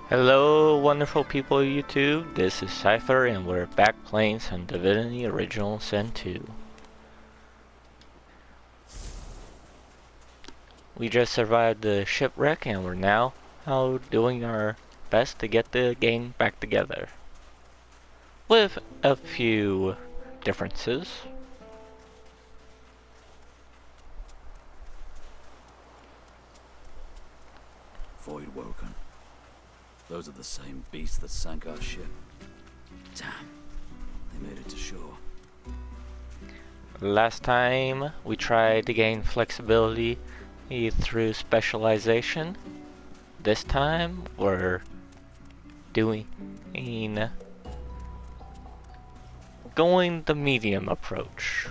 Hello, wonderful people of YouTube. This is Cypher, and we're back playing some Divinity Original Sin 2. We just survived the shipwreck, and we're now doing our best to get the game back together. With a few differences. Void woken. Those are the same beasts that sank our ship. Damn, they made it to shore. Last time we tried to gain flexibility through specialization. This time we're going the medium approach.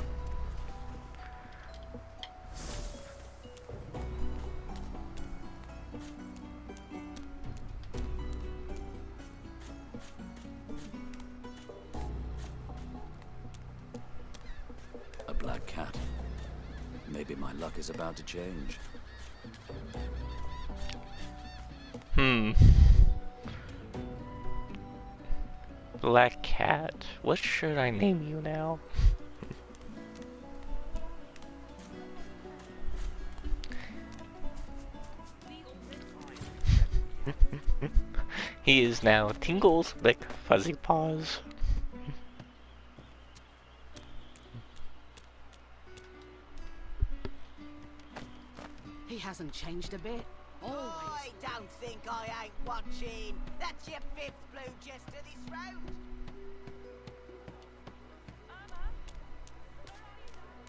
A black cat. Maybe my luck is about to change. Black cat. What should I name you now? He is now Tingle's Big Fuzzy Paws. He hasn't changed a bit. Always. I don't think I ain't watching. That's your fifth blue just to this road.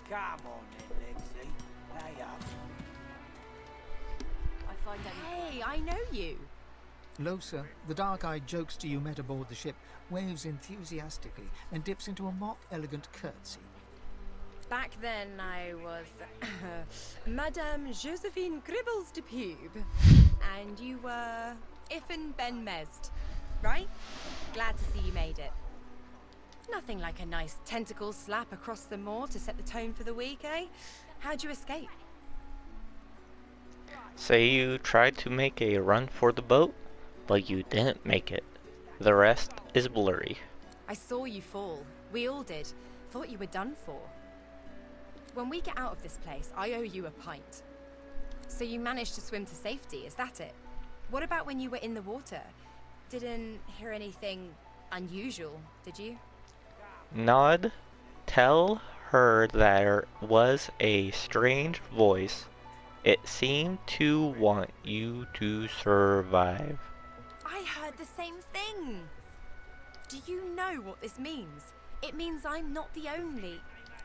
Come on then, Lexi. Hey up. Hey, I know you. Losa, the dark-eyed jokester you met aboard the ship, waves enthusiastically and dips into a mock elegant curtsy. Back then I was Madame Josephine Gribbles de Pube, and you were Iffen Ben Mezd, right? Glad to see you made it. Nothing like a nice tentacle slap across the moor to set the tone for the week, eh? How'd you escape? Say you tried to make a run for the boat, but you didn't make it. The rest is blurry. I saw you fall. We all did. Thought you were done for. When we get out of this place, I owe you a pint. So you managed to swim to safety, is that it? What about when you were in the water? Didn't hear anything unusual, did you? Nod. Tell her there was a strange voice. It seemed to want you to survive. I heard the same thing. Do you know what this means? It means I'm not the only.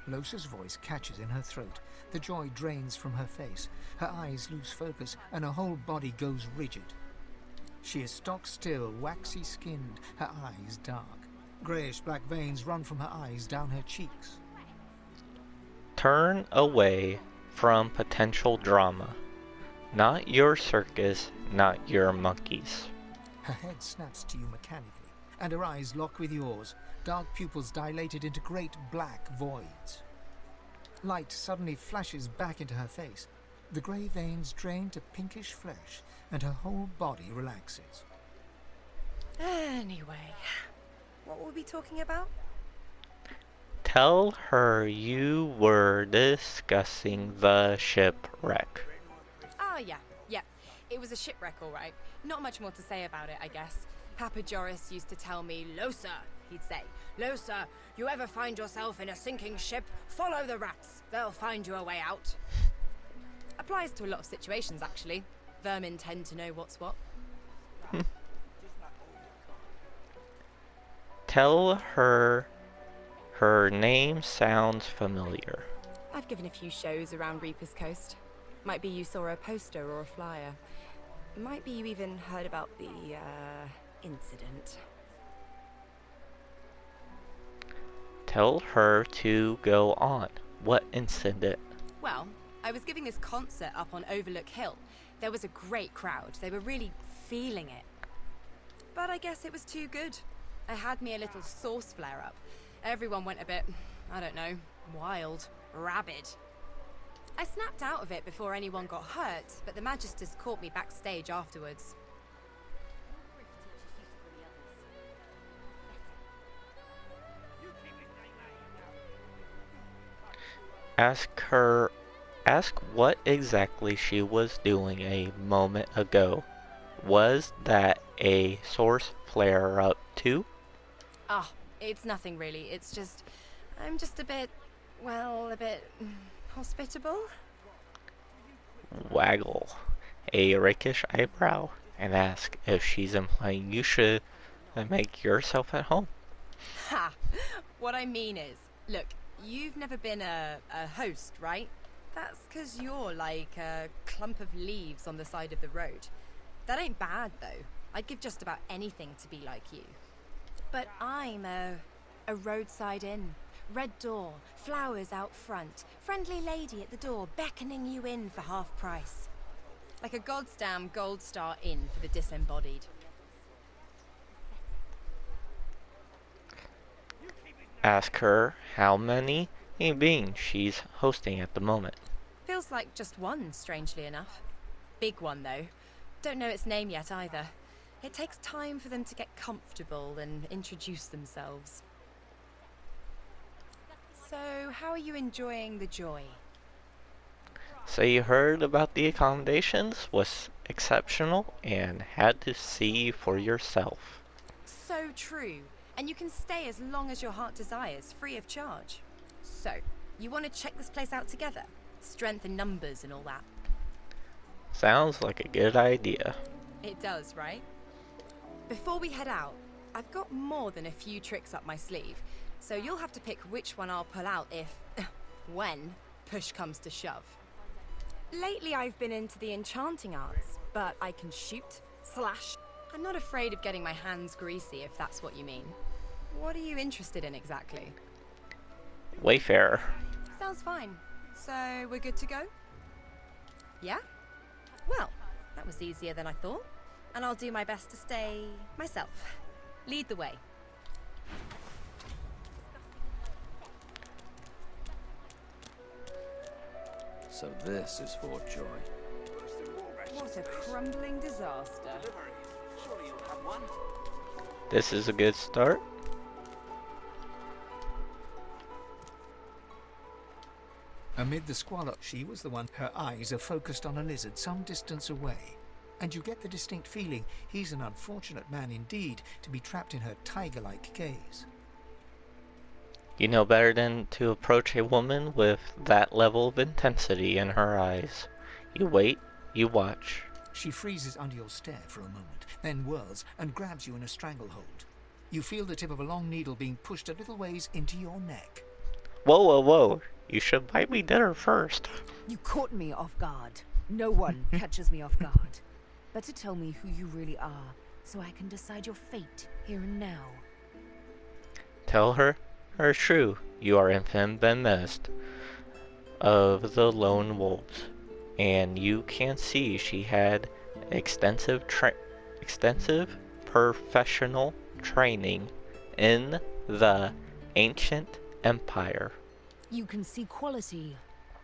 Losa's voice catches in her throat. The joy drains from her face. Her eyes lose focus, and her whole body goes rigid. She is stock-still, waxy-skinned, her eyes dark. Greyish-black veins run from her eyes down her cheeks. Turn away from potential drama. Not your circus, not your monkeys. Her head snaps to you mechanically, and her eyes lock with yours, dark pupils dilated into great black voids. Light suddenly flashes back into her face. The grey veins drain to pinkish flesh, and her whole body relaxes. Anyway, what were we talking about? Tell her you were discussing the shipwreck. Oh, yeah. It was a shipwreck, all right. Not much more to say about it, I guess. Papa Joris used to tell me, Losa, he'd say, Losa, you ever find yourself in a sinking ship, follow the rats. They'll find you a way out. Applies to a lot of situations, actually. Vermin tend to know what's what. Tell her her name sounds familiar. I've given a few shows around Reaper's Coast. Might be you saw a poster or a flyer. Might be you even heard about the, incident. Tell her to go on. What incident? Well, I was giving this concert up on Overlook Hill. There was a great crowd. They were really feeling it. But I guess it was too good. I had me a little sauce flare-up. Everyone went a bit, I don't know, wild, rabid. I snapped out of it before anyone got hurt, but the Magisters caught me backstage afterwards. Ask what exactly she was doing a moment ago. Was that a source flare-up too? Ah, it's nothing really. It's just, I'm just a bit, well, a bit hospitable. Waggle a rakish eyebrow and ask if she's implying you should make yourself at home. Ha! What I mean is, look, you've never been a host, right? That's 'cause you're like a clump of leaves on the side of the road. That ain't bad, though. I'd give just about anything to be like you. But I'm a roadside inn. Red door, flowers out front, friendly lady at the door beckoning you in for half price. Like a goddamn gold star inn for the disembodied. Ask her how many beings she's hosting at the moment. Feels like just one, strangely enough. Big one, though. Don't know its name yet, either. It takes time for them to get comfortable and introduce themselves. So, how are you enjoying the joy? So you heard about the accommodations? Was exceptional and had to see for yourself. So true. And you can stay as long as your heart desires, free of charge. So, you want to check this place out together? Strength in numbers and all that. Sounds like a good idea. It does, right? Before we head out, I've got more than a few tricks up my sleeve, so you'll have to pick which one I'll pull out if, when, push comes to shove. Lately I've been into the enchanting arts, but I can shoot, slash. I'm not afraid of getting my hands greasy if that's what you mean. What are you interested in exactly? Wayfarer. Sounds fine. So, we're good to go? Yeah? Well, that was easier than I thought. And I'll do my best to stay myself. Lead the way. So this is Fort Joy. What a crumbling disaster. This is a good start. Amid the squalor, she was the one. Her eyes are focused on a lizard some distance away, and you get the distinct feeling he's an unfortunate man indeed to be trapped in her tiger-like gaze. You know better than to approach a woman with that level of intensity in her eyes. You wait, you watch. She freezes under your stare for a moment, then whirls and grabs you in a stranglehold. You feel the tip of a long needle being pushed a little ways into your neck. Whoa, whoa, whoa. You should buy me dinner first. You caught me off guard. No one catches me off guard. Better tell me who you really are, so I can decide your fate here and now. Tell her true. You are infant Ben Mest of the Lone Wolves, and you can see she had extensive professional training in the ancient empire. You can see quality,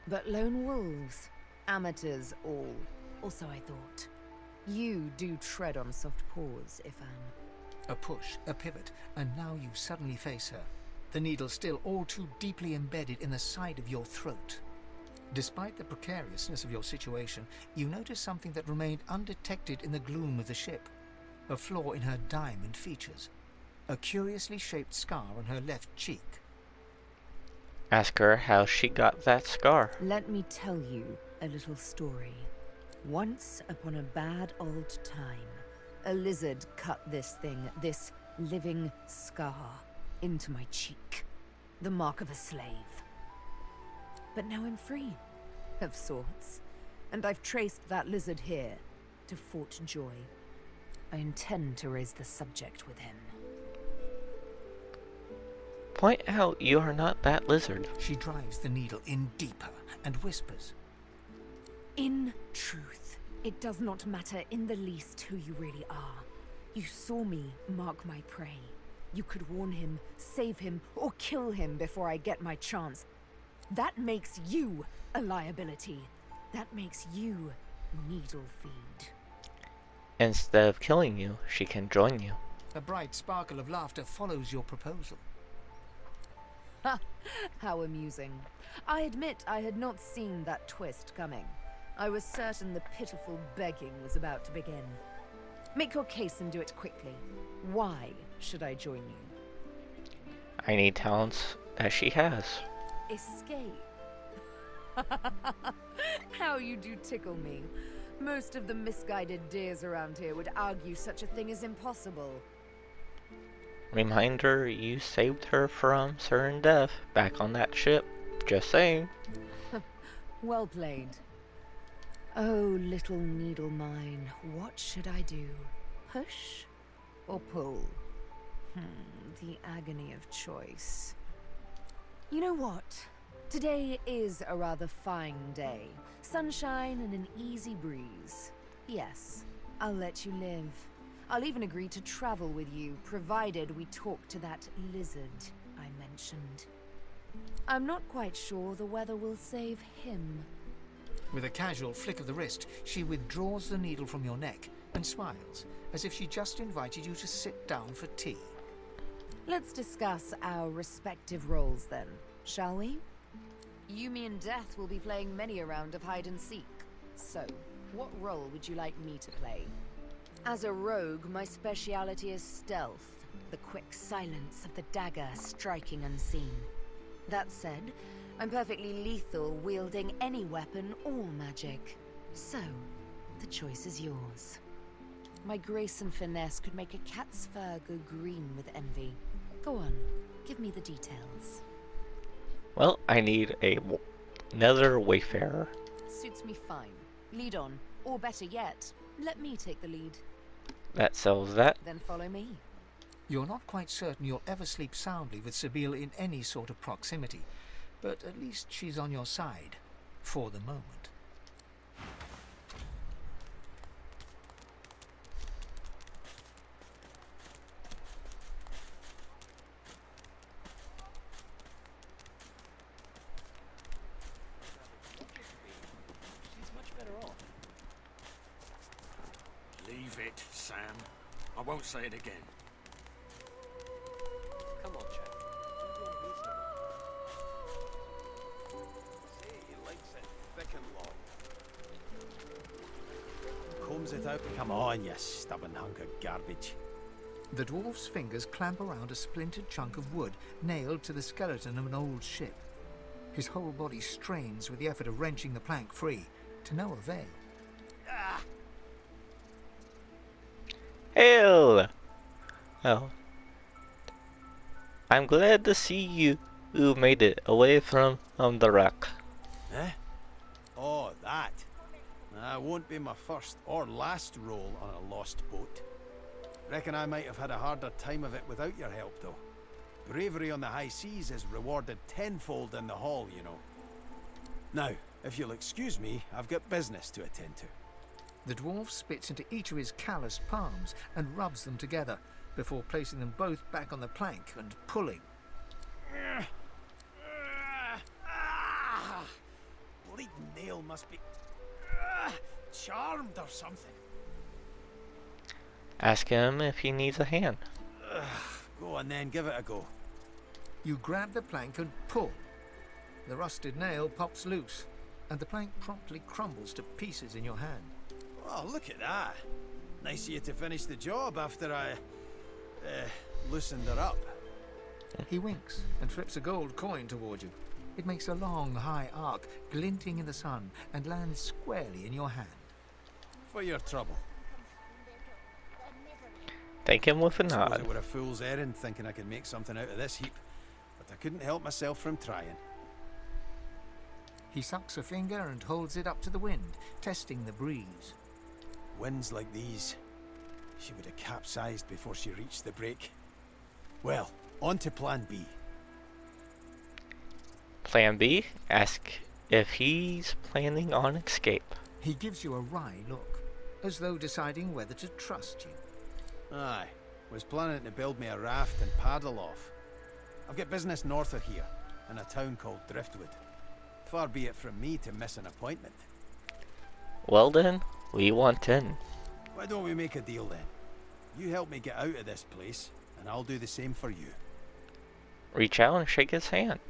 but lone wolves, amateurs all. Also, I thought, you do tread on soft paws, Ifan. A push, a pivot, and now you suddenly face her. The needle still all too deeply embedded in the side of your throat. Despite the precariousness of your situation, you notice something that remained undetected in the gloom of the ship. A flaw in her diamond features. A curiously shaped scar on her left cheek. Ask her how she got that scar. Let me tell you a little story. Once upon a bad old time, a lizard cut this living scar, into my cheek. The mark of a slave. But now I'm free, of sorts. And I've traced that lizard here to Fort Joy. I intend to raise the subject with him. Point out you are not that lizard. She drives the needle in deeper and whispers. In truth, it does not matter in the least who you really are. You saw me mark my prey. You could warn him, save him, or kill him before I get my chance. That makes you a liability. That makes you needle feed. Instead of killing you, she can join you. A bright sparkle of laughter follows your proposal. Ha! How amusing. I admit I had not seen that twist coming. I was certain the pitiful begging was about to begin. Make your case and do it quickly. Why should I join you? I need talents that she has. Escape. How you do tickle me. Most of the misguided deers around here would argue such a thing is impossible. Reminder, you saved her from certain death back on that ship. Just saying. Well played. Oh, little needle mine, what should I do? Push or pull? The agony of choice. You know what? Today is a rather fine day. Sunshine and an easy breeze. Yes, I'll let you live. I'll even agree to travel with you, provided we talk to that lizard I mentioned. I'm not quite sure the weather will save him. With a casual flick of the wrist, she withdraws the needle from your neck and smiles, as if she just invited you to sit down for tea. Let's discuss our respective roles then, shall we? You, me, and Death will be playing many a round of hide and seek. So, what role would you like me to play? As a rogue, my speciality is stealth, the quick silence of the dagger striking unseen. That said, I'm perfectly lethal wielding any weapon or magic. So, the choice is yours. My grace and finesse could make a cat's fur go green with envy. Go on, give me the details. Well, I need another Wayfarer. Suits me fine. Lead on, or better yet, let me take the lead. That sells that. Then follow me. You're not quite certain you'll ever sleep soundly with Sabine in any sort of proximity, but at least she's on your side, for the moment. Leave it, Sam. I won't say it again. Come on, chap. See, he likes it thick and long. Combs it out. Come on, you stubborn hunk of garbage. The dwarf's fingers clamp around a splintered chunk of wood nailed to the skeleton of an old ship. His whole body strains with the effort of wrenching the plank free, to no avail. Hell! Well, I'm glad to see you who made it away from the wreck. Eh? Oh, that. That won't be my first or last roll on a lost boat. Reckon I might have had a harder time of it without your help, though. Bravery on the high seas is rewarded tenfold in the hall, you know. Now, if you'll excuse me, I've got business to attend to. The dwarf spits into each of his calloused palms and rubs them together, before placing them both back on the plank and pulling. Bleeding nail must be charmed or something. Ask him if he needs a hand. Go on then, give it a go. You grab the plank and pull. The rusted nail pops loose, and the plank promptly crumbles to pieces in your hand. Oh, look at that. Nice of you to finish the job after I loosened her up. He winks and flips a gold coin toward you. It makes a long, high arc, glinting in the sun, and lands squarely in your hand. For your trouble. Thank him with a I suppose nod. it were a fool's errand thinking I could make something out of this heap, but I couldn't help myself from trying. He sucks a finger and holds it up to the wind, testing the breeze. Winds like these, she would have capsized before she reached the break. Well, on to plan B. Plan B? Ask if he's planning on escape. He gives you a wry look, as though deciding whether to trust you. Aye, was planning to build me a raft and paddle off. I've got business north of here, in a town called Driftwood. Far be it from me to miss an appointment. Well then, we want in. Why don't we make a deal then? You help me get out of this place, and I'll do the same for you. Reach out and shake his hand.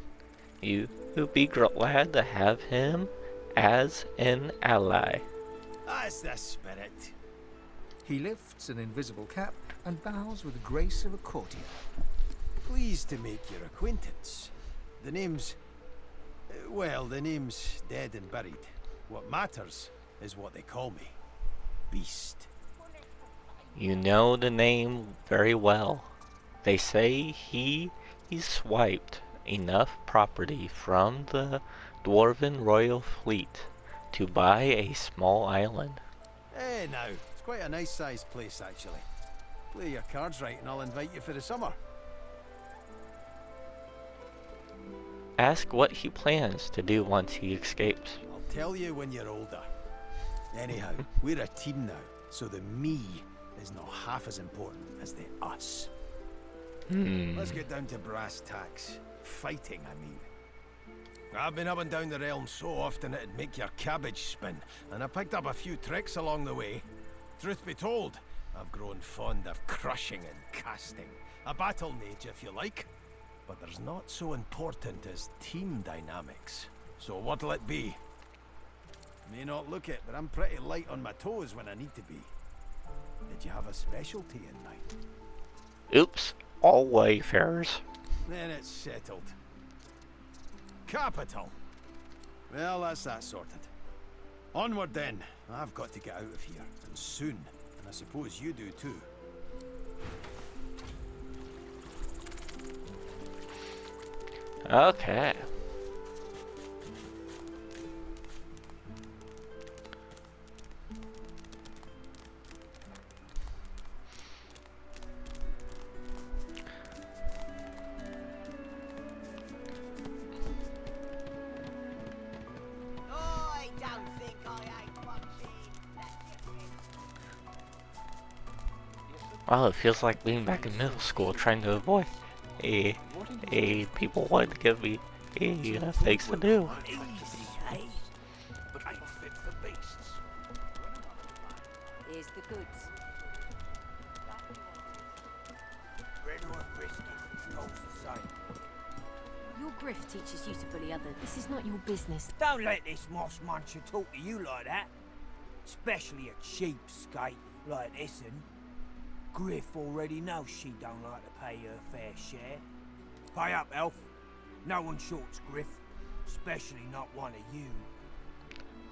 You would be glad to have him as an ally. That's the spirit. He lifts an invisible cap and bows with the grace of a courtier. Pleased to make your acquaintance. The name's... well, the name's dead and buried. What matters is what they call me. Beast. You know the name very well. They say he swiped enough property from the Dwarven royal fleet to buy a small island. Now, it's quite a nice sized place actually. Play your cards right and I'll invite you for the summer. Ask what he plans to do once he escapes. I'll tell you when you're older. Anyhow, we're a team now, so the me is not half as important as the us. Let's get down to brass tacks. Fighting, I mean. I've been up and down the realm so often it'd make your cabbage spin, and I picked up a few tricks along the way. Truth be told, I've grown fond of crushing and casting. A battle mage, if you like. But there's not so important as team dynamics. So what'll it be? May not look it, but I'm pretty light on my toes when I need to be. Did you have a specialty in mind? Oops, all Wayfarers. Then it's settled. Capital. Well, that's that sorted. Onward then. I've got to get out of here, and soon. And I suppose you do too. Okay. I don't think I ain't watching. That's it. Wow, it feels like being back in middle school trying to avoid people wanting to give me things to do. But ain't fit for beasts. Here's the goods. Red or brisket, goes the same. Your grift teaches you to bully others. This is not your business. Don't let this moss muncher talk to you like that. Especially a cheapskate like this one. Griff already knows she don't like to pay her fair share. Pay up, elf. No one shorts Griff. Especially not one of you.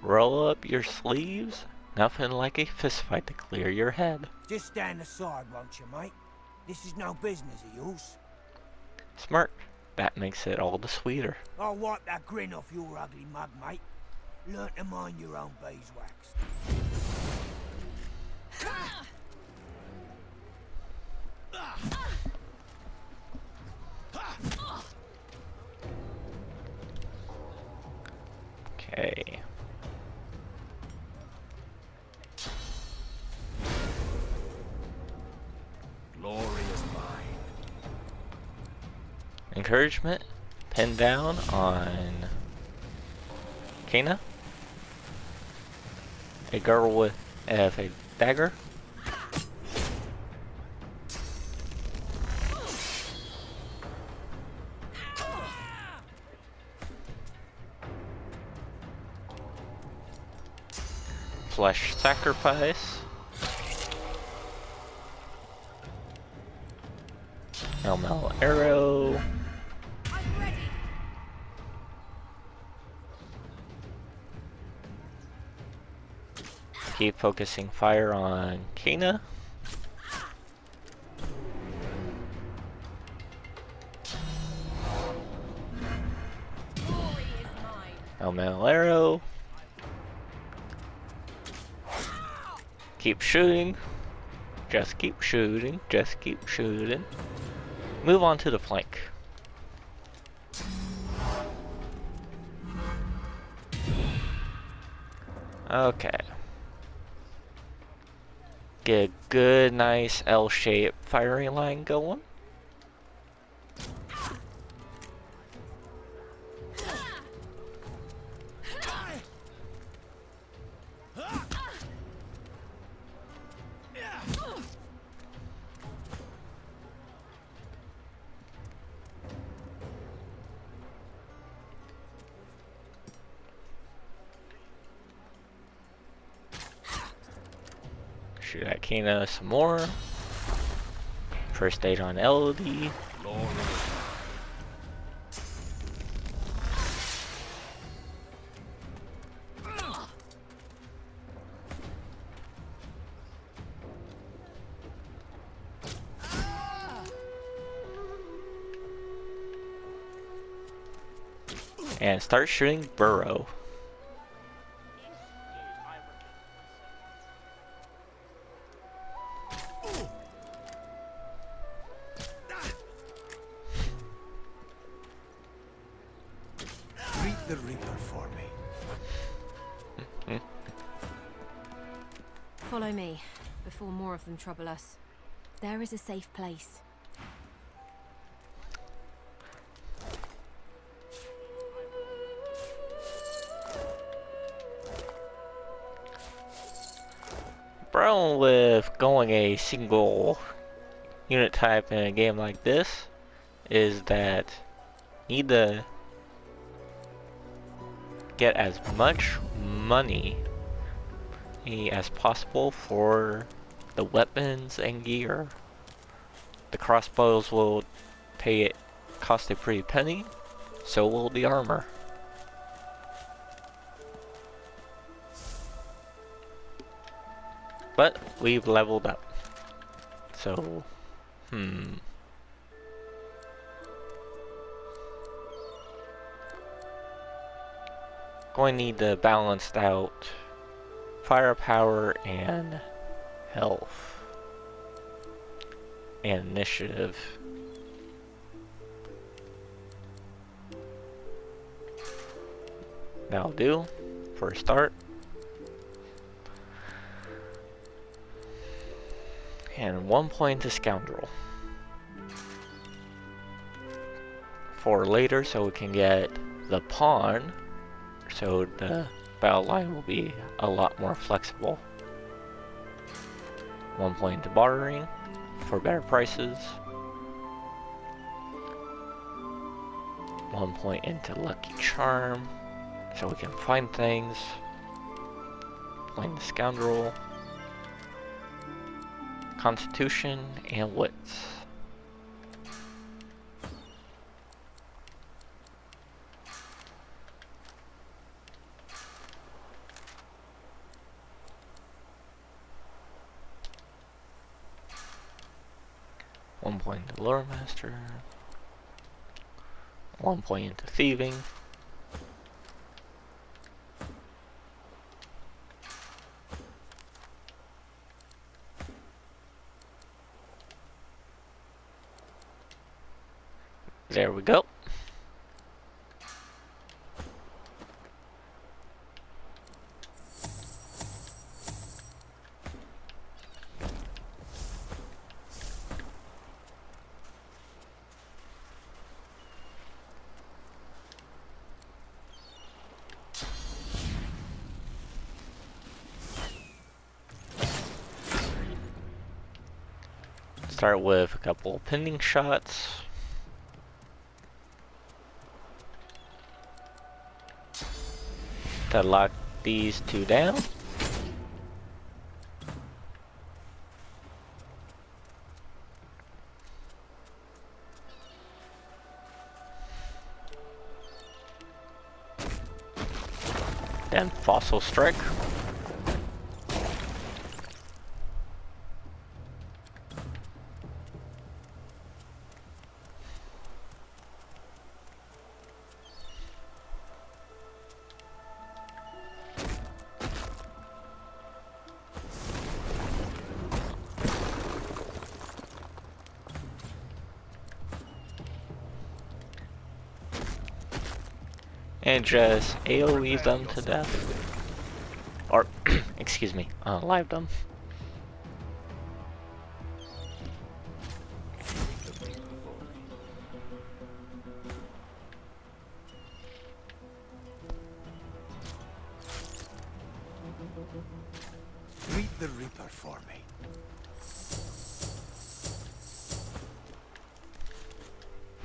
Roll up your sleeves. Nothing like a fistfight to clear your head. Just stand aside, won't you, mate? This is no business of yours. Smirk. That makes it all the sweeter. I'll wipe that grin off your ugly mug, mate. Learn to mind your own beeswax. Okay. Glory is mine. Encouragement. Pinned down on Kana. A girl with a dagger. Flesh sacrifice. Elmel arrow. Keep focusing fire on Kana. Elmel arrow. Keep shooting. Just keep shooting. Just keep shooting. Move on to the flank. Okay. Get a good, nice L-shaped firing line going. Shoot at Kena some more. First aid on Elodie. And start shooting Burrow. Greet the Reaper for me. Follow me, before more of them trouble us. There is a safe place. Problem with going a single unit type in a game like this is that you need to get as much money as possible for the weapons and gear. The crossbows will cost a pretty penny, so will the armor. But we've leveled up. So, going to need to balance out firepower and health and initiative. That'll do for a start. And 1 point to Scoundrel. For later, so we can get the pawn, so the battle line will be a lot more flexible. 1 point to Bartering for better prices. 1 point into Lucky Charm, so we can find things. Point to Scoundrel. Constitution and Wits. One point to Lore Master. 1 point into Thieving. There we go. Start with a couple pending shots. To lock these two down. Then Fossil Strike. And just AoE them to death. Or, excuse me, live them. Greet the Reaper for me.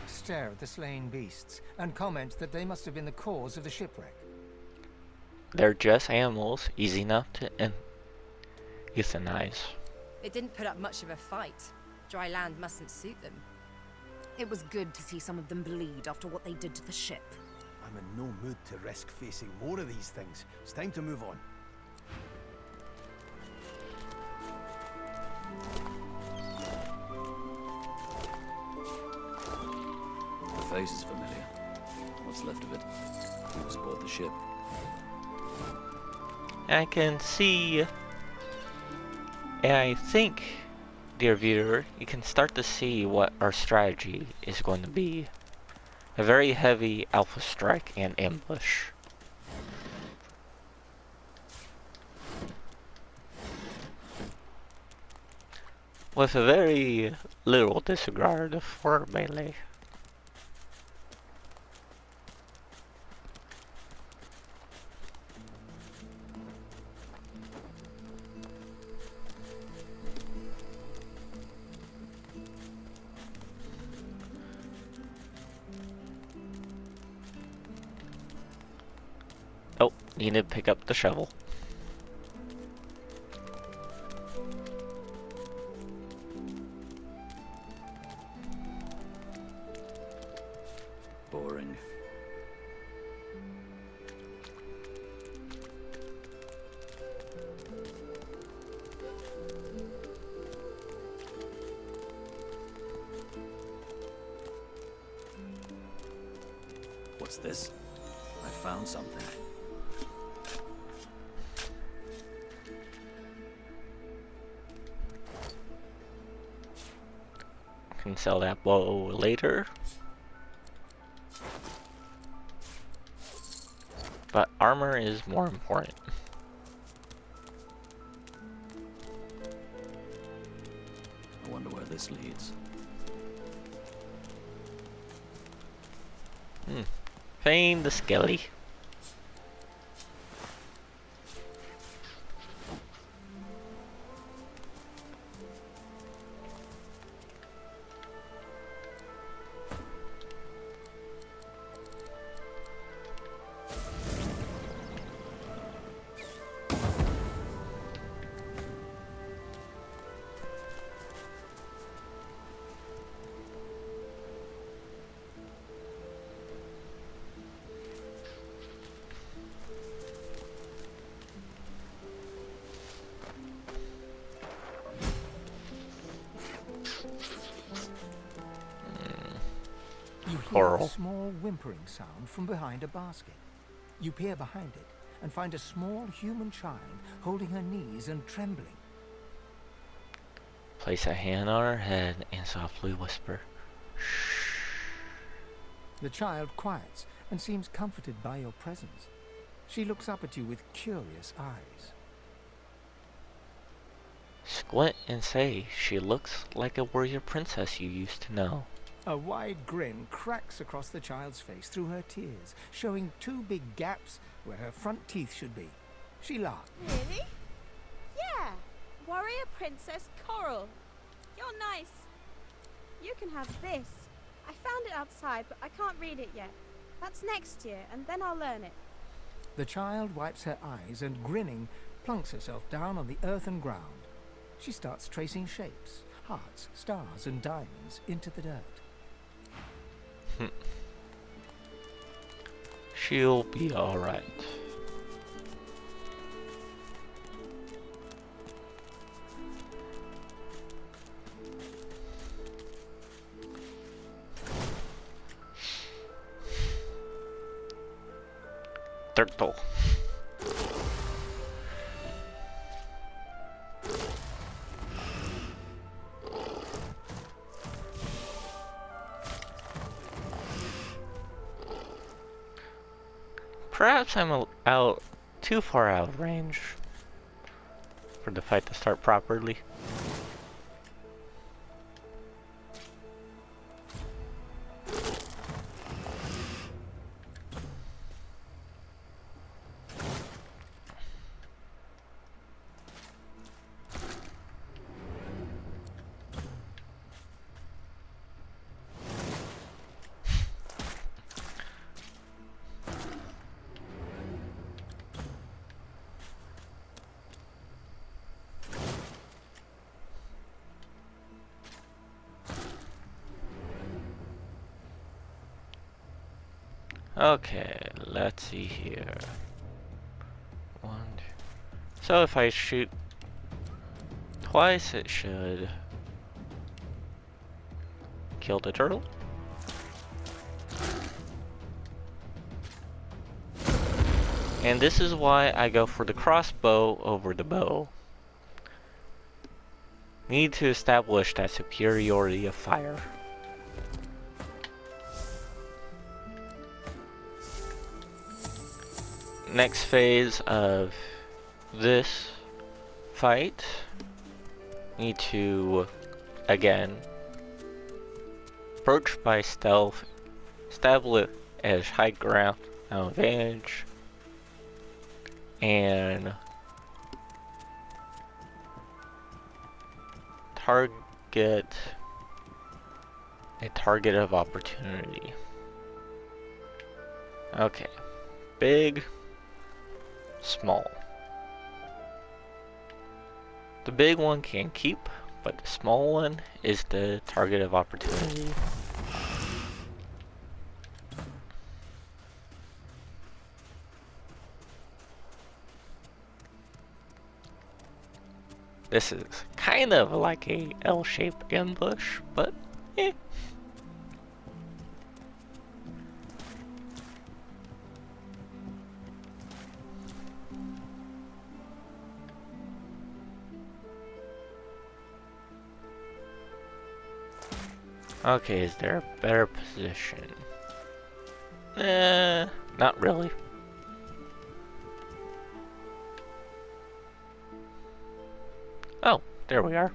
Stare at the slain beasts and comment that they must have been the cause of the shipwreck. They're just animals, easy enough to euthanize. It didn't put up much of a fight. Dry land mustn't suit them. It was good to see some of them bleed after what they did to the ship. I'm in no mood to risk facing more of these things. It's time to move on. The face is familiar. What's left of it? Who was aboard the ship? I can see, and I think, dear viewer, you can start to see what our strategy is going to be. A very heavy alpha strike and ambush. With a very little disregard for melee. Oh, need to pick up the shovel. Boring. What's this? I found something. Can sell that bow later. But armor is more important. I wonder where this leads. Fame the Skelly. You hear Coral. a small whimpering sound from behind a basket. You peer behind it and find a small human child holding her knees and trembling. Place a hand on her head and softly whisper, "Shh." The child quiets and seems comforted by your presence. She looks up at you with curious eyes. Squint and say she looks like a warrior princess you used to know. A wide grin cracks across the child's face through her tears, showing two big gaps where her front teeth should be. She laughs. Really? Yeah. Warrior Princess Coral. You're nice. You can have this. I found it outside, but I can't read it yet. That's next year, and then I'll learn it. The child wipes her eyes and, grinning, plunks herself down on the earthen ground. She starts tracing shapes, hearts, stars, and diamonds into the dirt. She'll be alright. Turtle. Perhaps I'm out too far out of range for the fight to start properly. Okay, let's see here. One, two. So if I shoot twice, it should kill the turtle. And this is why I go for the crossbow over the bow. Need to establish that superiority of fire. Next phase of this fight, need to again approach by stealth, establish as high ground advantage, and target a target of opportunity. Okay, big, small. The big one can keep, but the small one is the target of opportunity. This is kind of like a L-shaped ambush, but eh. Okay, is there a better position? Not really. Oh, there we are.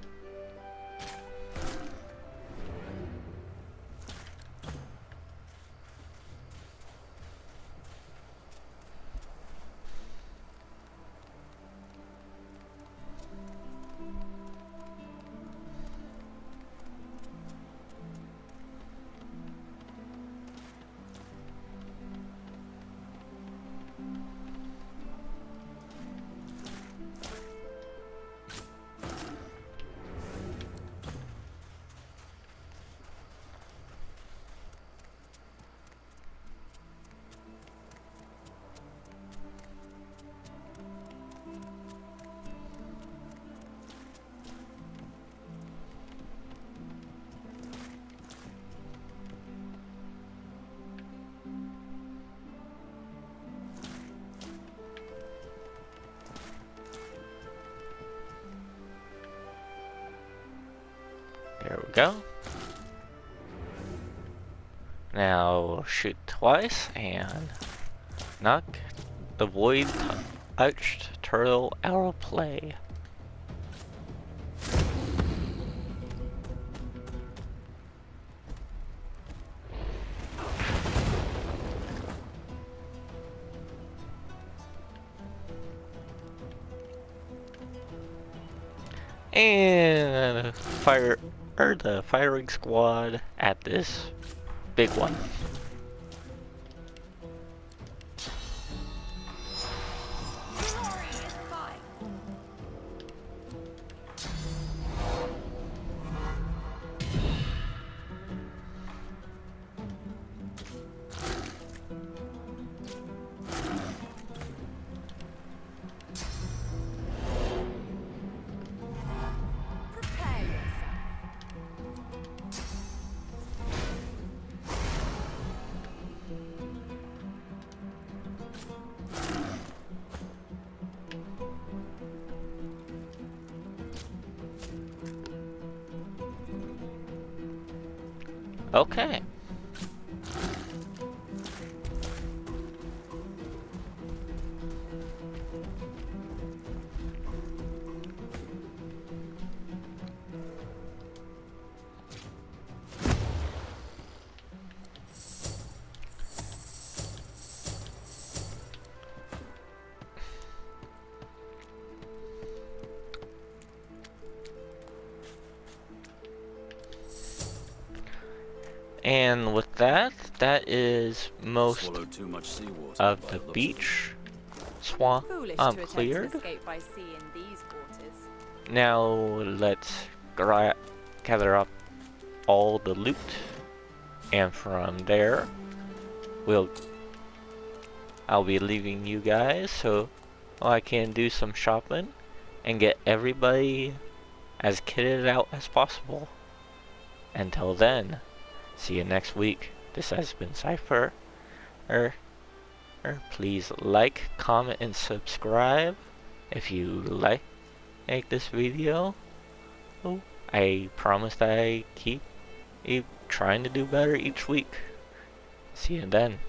There we go. Now shoot twice and knock the void touched turtle out of play. And the firing squad at this big one. Okay. And with that, that is most of the beach swamp cleared. Now let's gather up all the loot, and from there we'll I'll be leaving you guys so I can do some shopping and get everybody as kitted out as possible. Until then, see you next week. This has been Cypher. Please like, comment, and subscribe if you like this video. I promise that I keep trying to do better each week. See you then.